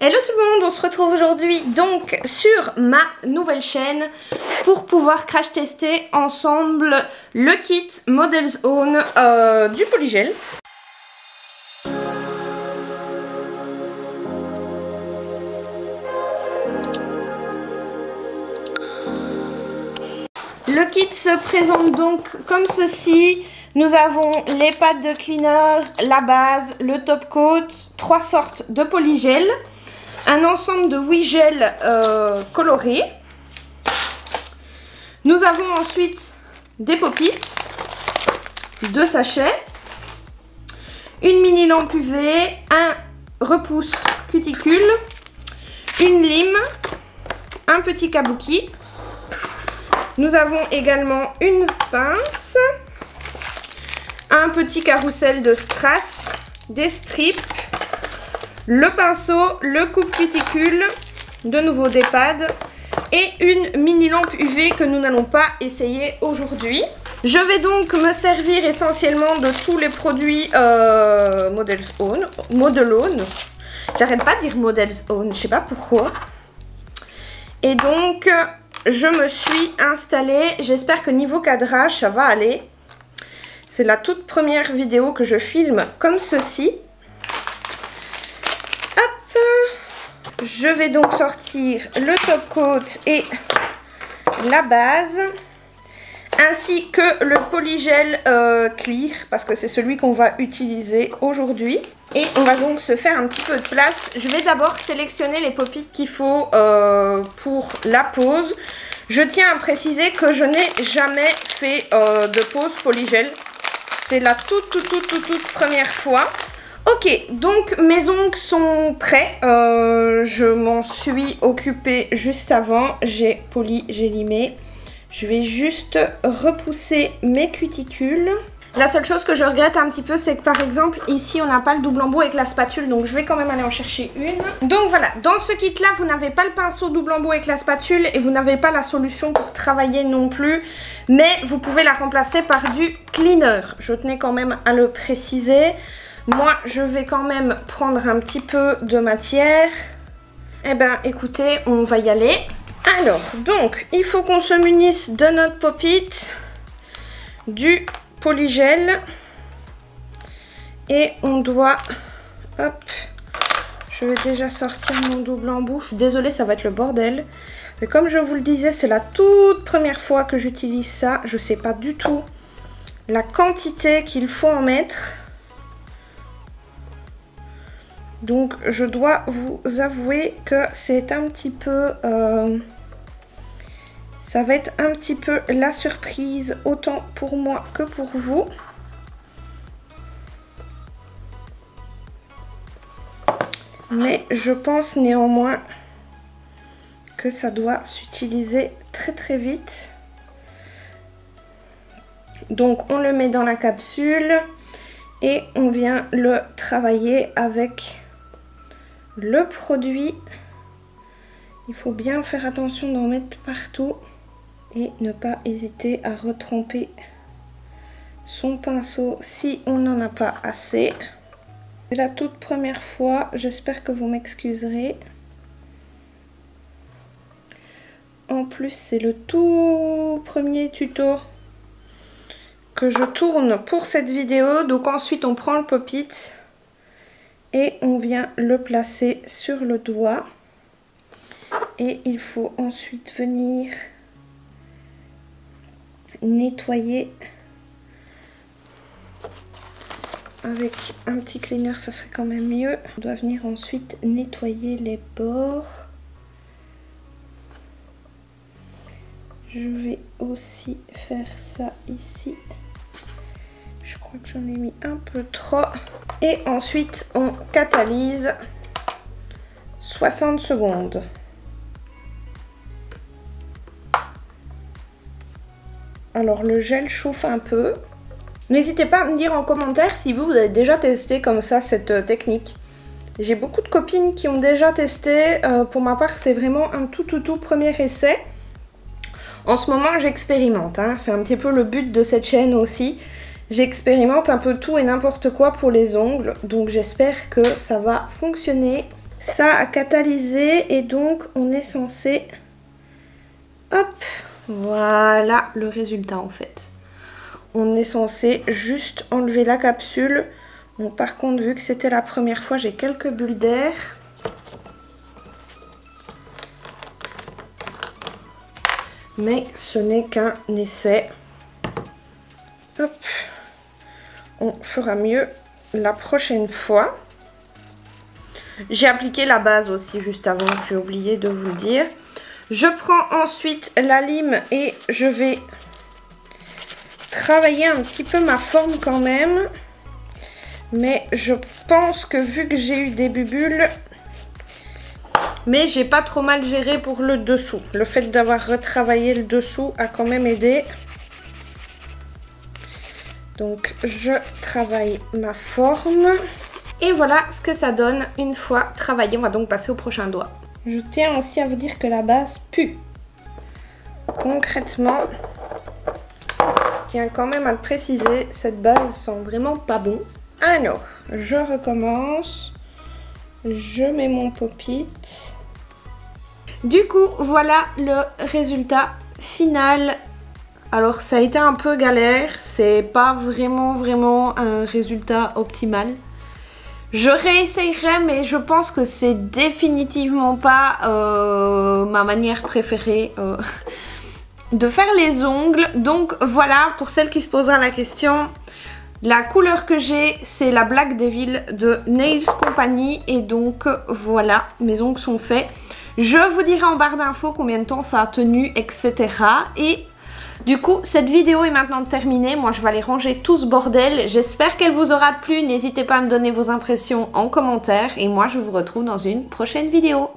Hello tout le monde, on se retrouve aujourd'hui donc sur ma nouvelle chaîne pour pouvoir crash tester ensemble le kit Models Own du polygel. Le kit se présente donc comme ceci. Nous avons les pattes de cleaner, la base, le top coat, 3 sortes de polygel, un ensemble de 8 gels colorés. Nous avons ensuite des pop-it, 2 sachets, une mini lampe UV, un repousse cuticule, une lime, un petit kabuki. Nous avons également une pince, un petit carrousel de strass, des strips, le pinceau, le coupe cuticule, de nouveau des pads et une mini lampe UV que nous n'allons pas essayer aujourd'hui. Je vais donc me servir essentiellement de tous les produits Models Own. J'arrête pas de dire Models Own, je sais pas pourquoi. Et donc je me suis installée, j'espère que niveau cadrage ça va aller. C'est la toute première vidéo que je filme comme ceci. Hop, je vais donc sortir le top coat et la base, ainsi que le polygel clear, parce que c'est celui qu'on va utiliser aujourd'hui. Et on va donc se faire un petit peu de place. Je vais d'abord sélectionner les pop-it qu'il faut pour la pose. Je tiens à préciser que je n'ai jamais fait de pose polygel. C'est la toute première fois. Ok, donc mes ongles sont prêts. Je m'en suis occupée juste avant. J'ai poli, j'ai limé. Je vais juste repousser mes cuticules. La seule chose que je regrette un petit peu, c'est que par exemple, ici, on n'a pas le double embout avec la spatule. Donc, je vais quand même aller en chercher une. Donc, voilà. Dans ce kit-là, vous n'avez pas le pinceau double embout avec la spatule. Et vous n'avez pas la solution pour travailler non plus. Mais vous pouvez la remplacer par du cleaner. Je tenais quand même à le préciser. Moi, je vais quand même prendre un petit peu de matière. Eh ben, écoutez, on va y aller. Alors, donc, il faut qu'on se munisse de notre pop-it, du polygel, et on doit, hop, je vais déjà sortir mon double embout. Je suis désolée, ça va être le bordel, mais comme je vous le disais, c'est la toute première fois que j'utilise ça. Je sais pas du tout la quantité qu'il faut en mettre, donc je dois vous avouer que c'est un petit peu ça va être un petit peu la surprise, autant pour moi que pour vous. Mais je pense néanmoins que ça doit s'utiliser très vite. Donc on le met dans la capsule et on vient le travailler avec le produit. Il faut bien faire attention d'en mettre partout. Et ne pas hésiter à retremper son pinceau si on n'en a pas assez. C'est la toute première fois, j'espère que vous m'excuserez. En plus, c'est le tout premier tuto que je tourne pour cette vidéo. Donc ensuite, on prend le pop-it et on vient le placer sur le doigt. Et il faut ensuite venir nettoyer avec un petit cleaner, ça serait quand même mieux. On doit venir ensuite nettoyer les bords. Je vais aussi faire ça ici. Je crois que j'en ai mis un peu trop. Et ensuite on catalyse 60 secondes. Alors le gel chauffe un peu. N'hésitez pas à me dire en commentaire si vous avez déjà testé comme ça cette technique. J'ai beaucoup de copines qui ont déjà testé. Pour ma part, c'est vraiment un tout premier essai. En ce moment, j'expérimente. Hein. C'est un petit peu le but de cette chaîne aussi. J'expérimente un peu tout et n'importe quoi pour les ongles. Donc j'espère que ça va fonctionner. Ça a catalysé et donc on est censé... Hop, voilà le résultat en fait. On est censé juste enlever la capsule. Bon, par contre, vu que c'était la première fois, j'ai quelques bulles d'air. Mais ce n'est qu'un essai. Hop. On fera mieux la prochaine fois. J'ai appliqué la base aussi juste avant, j'ai oublié de vous le dire. Je prends ensuite la lime et je vais travailler un petit peu ma forme quand même. Mais je pense que vu que j'ai eu des bulles, mais j'ai pas trop mal géré pour le dessous. Le fait d'avoir retravaillé le dessous a quand même aidé. Donc je travaille ma forme. Et voilà ce que ça donne une fois travaillé. On va donc passer au prochain doigt. Je tiens aussi à vous dire que la base pue. Concrètement, je tiens quand même à le préciser, cette base sent vraiment pas bon. Alors, je recommence. Je mets mon pop-it. Du coup, voilà le résultat final. Alors, ça a été un peu galère. C'est pas vraiment un résultat optimal. Je réessayerai, mais je pense que c'est définitivement pas ma manière préférée de faire les ongles. Donc voilà, pour celles qui se posera la question, la couleur que j'ai, c'est la Black Devil de Nails Company. Et donc voilà, mes ongles sont faits. Je vous dirai en barre d'infos combien de temps ça a tenu, etc. Et du coup, cette vidéo est maintenant terminée. Moi, je vais aller ranger tout ce bordel. J'espère qu'elle vous aura plu. N'hésitez pas à me donner vos impressions en commentaire. Et moi, je vous retrouve dans une prochaine vidéo.